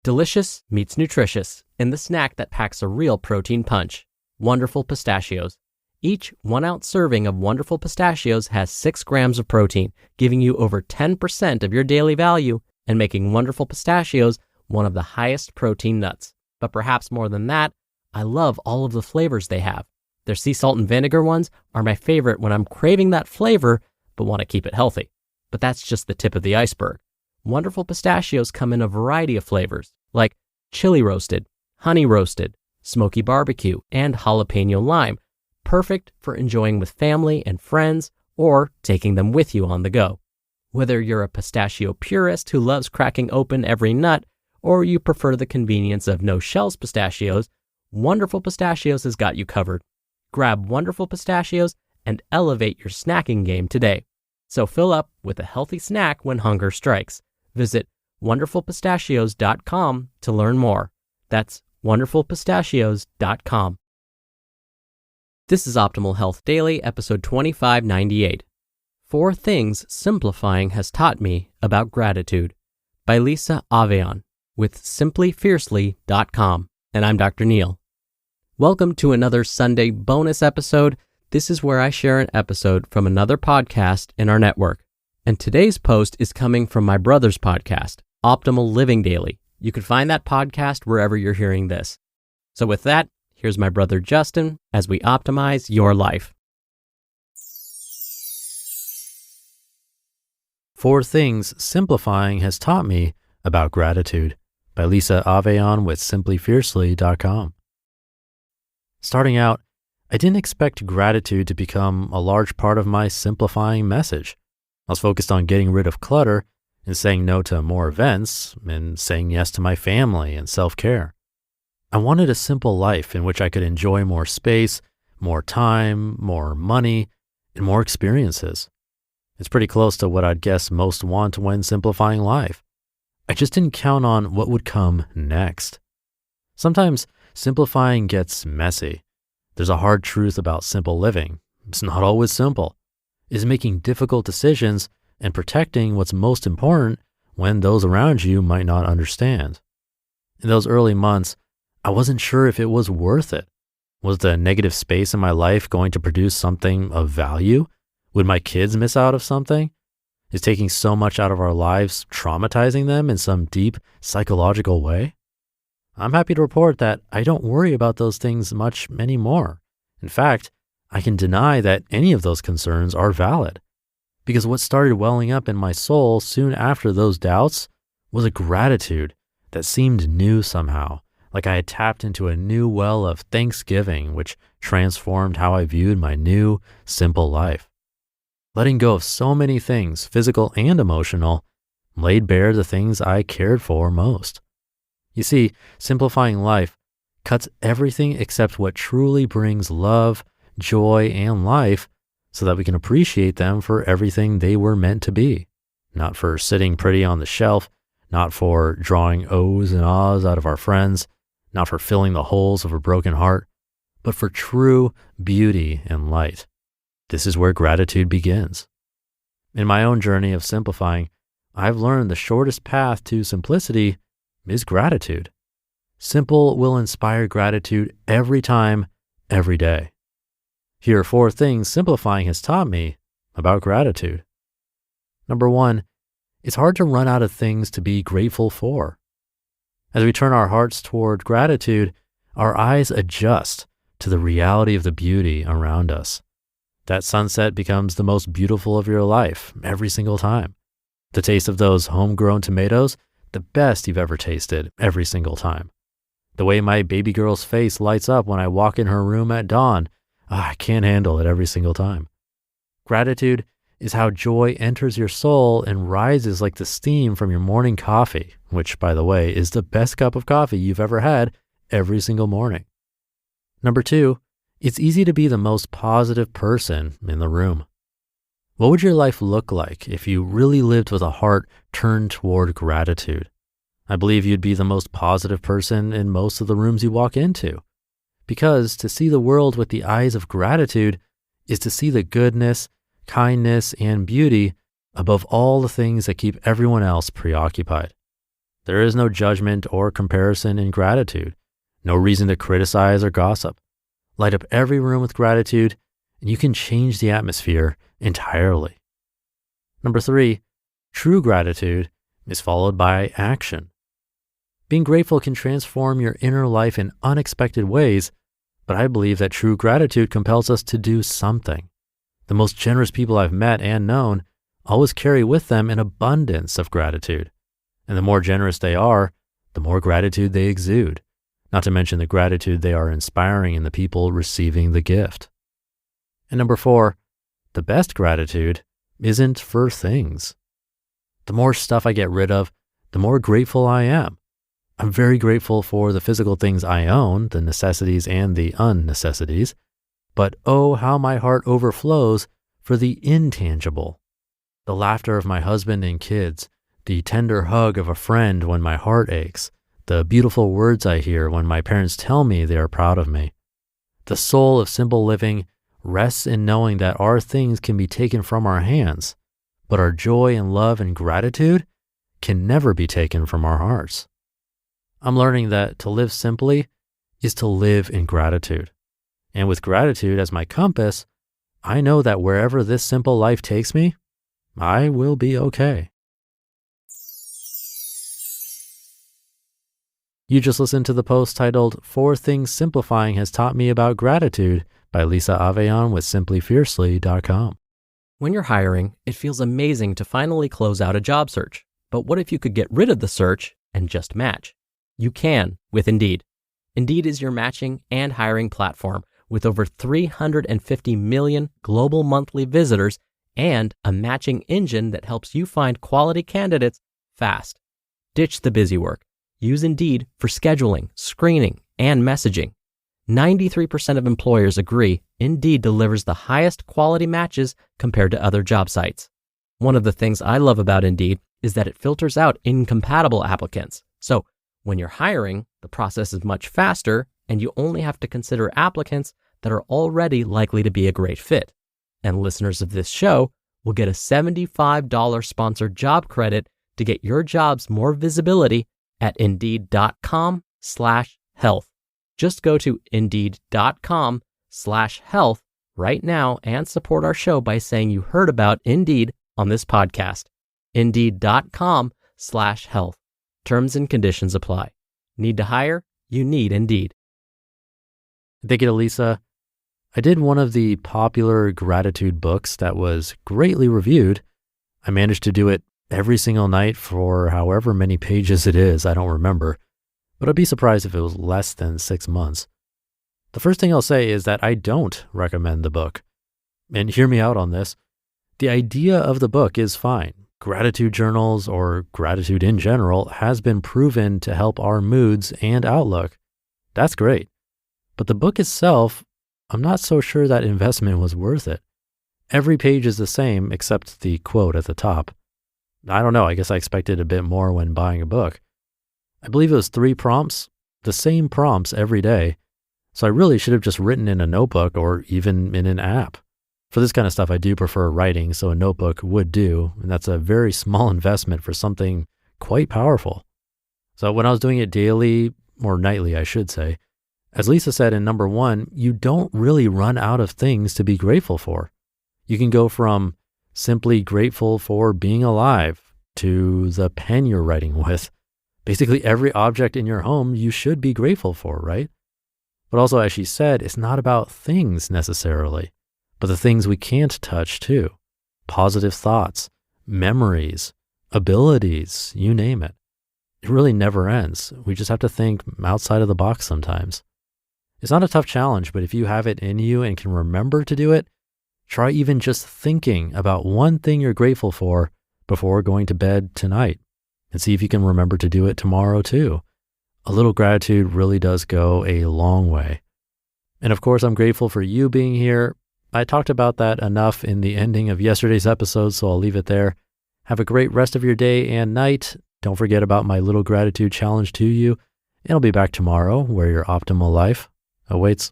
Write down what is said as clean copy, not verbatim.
Delicious meets nutritious in the snack that packs a real protein punch. Wonderful Pistachios. Each 1-ounce serving of Wonderful Pistachios has 6 grams of protein, giving you over 10% of your daily value and making Wonderful Pistachios one of the highest protein nuts. But perhaps more than that, I love all of the flavors they have. Their sea salt and vinegar ones are my favorite when I'm craving that flavor but want to keep it healthy. But that's just the tip of the iceberg. Wonderful Pistachios come in a variety of flavors, like chili roasted, honey roasted, smoky barbecue, and jalapeno lime, perfect for enjoying with family and friends or taking them with you on the go. Whether you're a pistachio purist who loves cracking open every nut, or you prefer the convenience of no-shells pistachios, Wonderful Pistachios has got you covered. Grab Wonderful Pistachios and elevate your snacking game today. So fill up with a healthy snack when hunger strikes. Visit wonderfulpistachios.com to learn more. That's wonderfulpistachios.com. This is Optimal Health Daily, episode 2598. 4 Things Simplifying Has Taught Me About Gratitude by Lisa Avellan with SimplyFiercely.com. And I'm Dr. Neil. Welcome to another Sunday bonus episode. This is where I share an episode from another podcast in our network. And today's post is coming from my brother's podcast, Optimal Living Daily. You can find that podcast wherever you're hearing this. So with that, here's my brother Justin as we optimize your life. 4 Things Simplifying Has Taught Me About Gratitude by Lisa Avellan with SimplyFiercely.com. Starting out, I didn't expect gratitude to become a large part of my simplifying message. I was focused on getting rid of clutter and saying no to more events and saying yes to my family and self-care. I wanted a simple life in which I could enjoy more space, more time, more money, and more experiences. It's pretty close to what I'd guess most want when simplifying life. I just didn't count on what would come next. Sometimes simplifying gets messy. There's a hard truth about simple living. It's not always simple. It's making difficult decisions and protecting what's most important when those around you might not understand. In those early months, I wasn't sure if it was worth it. Was the negative space in my life going to produce something of value? Would my kids miss out of something? Is taking so much out of our lives traumatizing them in some deep psychological way? I'm happy to report that I don't worry about those things much anymore. In fact, I can deny that any of those concerns are valid, because what started welling up in my soul soon after those doubts was a gratitude that seemed new somehow, like I had tapped into a new well of thanksgiving, which transformed how I viewed my new, simple life. Letting go of so many things, physical and emotional, laid bare the things I cared for most. You see, simplifying life cuts everything except what truly brings love, joy, and life so that we can appreciate them for everything they were meant to be. Not for sitting pretty on the shelf, not for drawing O's and ahs out of our friends, not for filling the holes of a broken heart, but for true beauty and light. This is where gratitude begins. In my own journey of simplifying, I've learned the shortest path to simplicity is gratitude. Simple will inspire gratitude every time, every day. Here are 4 things simplifying has taught me about gratitude. Number 1, it's hard to run out of things to be grateful for. As we turn our hearts toward gratitude, our eyes adjust to the reality of the beauty around us. That sunset becomes the most beautiful of your life every single time. The taste of those homegrown tomatoes, the best you've ever tasted every single time. The way my baby girl's face lights up when I walk in her room at dawn, I can't handle it every single time. Gratitude is how joy enters your soul and rises like the steam from your morning coffee, which, by the way, is the best cup of coffee you've ever had every single morning. Number 2, it's easy to be the most positive person in the room. What would your life look like if you really lived with a heart turned toward gratitude? I believe you'd be the most positive person in most of the rooms you walk into. Because to see the world with the eyes of gratitude is to see the goodness, kindness, and beauty above all the things that keep everyone else preoccupied. There is no judgment or comparison in gratitude, no reason to criticize or gossip. Light up every room with gratitude, and you can change the atmosphere entirely. Number 3, true gratitude is followed by action. Being grateful can transform your inner life in unexpected ways, but I believe that true gratitude compels us to do something. The most generous people I've met and known always carry with them an abundance of gratitude. And the more generous they are, the more gratitude they exude, not to mention the gratitude they are inspiring in the people receiving the gift. And number 4, the best gratitude isn't for things. The more stuff I get rid of, the more grateful I am. I'm very grateful for the physical things I own, the necessities and the unnecessities, but oh, how my heart overflows for the intangible. The laughter of my husband and kids, the tender hug of a friend when my heart aches, the beautiful words I hear when my parents tell me they are proud of me. The soul of simple living rests in knowing that our things can be taken from our hands, but our joy and love and gratitude can never be taken from our hearts. I'm learning that to live simply is to live in gratitude. And with gratitude as my compass, I know that wherever this simple life takes me, I will be okay. You just listened to the post titled 4 Things Simplifying Has Taught Me About Gratitude by Lisa Avellan with SimplyFiercely.com. When you're hiring, it feels amazing to finally close out a job search. But what if you could get rid of the search and just match? You can with Indeed. Indeed is your matching and hiring platform with over 350 million global monthly visitors and a matching engine that helps you find quality candidates fast. Ditch the busy work. Use Indeed for scheduling, screening, and messaging. 93% of employers agree Indeed delivers the highest quality matches compared to other job sites. One of the things I love about Indeed is that it filters out incompatible applicants. So when you're hiring, the process is much faster and you only have to consider applicants that are already likely to be a great fit. And listeners of this show will get a $75 sponsored job credit to get your jobs more visibility at Indeed.com/health. Just go to Indeed.com/health right now and support our show by saying you heard about Indeed on this podcast. Indeed.com/health. Terms and conditions apply. Need to hire? You need Indeed. Thank you to Lisa. I did one of the popular gratitude books that was greatly reviewed. I managed to do it every single night for however many pages it is. I don't remember, but I'd be surprised if it was less than 6 months. The first thing I'll say is that I don't recommend the book. And hear me out on this. The idea of the book is fine. Gratitude journals or gratitude in general has been proven to help our moods and outlook. That's great. But the book itself, I'm not so sure that investment was worth it. Every page is the same except the quote at the top. I don't know, I guess I expected a bit more when buying a book. I believe it was 3 prompts, the same prompts every day. So I really should have just written in a notebook or even in an app. For this kind of stuff, I do prefer writing, so a notebook would do, and that's a very small investment for something quite powerful. So when I was doing it daily, or nightly, I should say, as Lisa said in number 1, you don't really run out of things to be grateful for. You can go from simply grateful for being alive to the pen you're writing with. Basically every object in your home you should be grateful for, right? But also, as she said, it's not about things necessarily, but the things we can't touch too. Positive thoughts, memories, abilities, you name it. It really never ends. We just have to think outside of the box sometimes. It's not a tough challenge, but if you have it in you and can remember to do it, try even just thinking about one thing you're grateful for before going to bed tonight and see if you can remember to do it tomorrow too. A little gratitude really does go a long way. And of course, I'm grateful for you being here. I talked about that enough in the ending of yesterday's episode, so I'll leave it there. Have a great rest of your day and night. Don't forget about my little gratitude challenge to you. And I'll be back tomorrow where your optimal life awaits.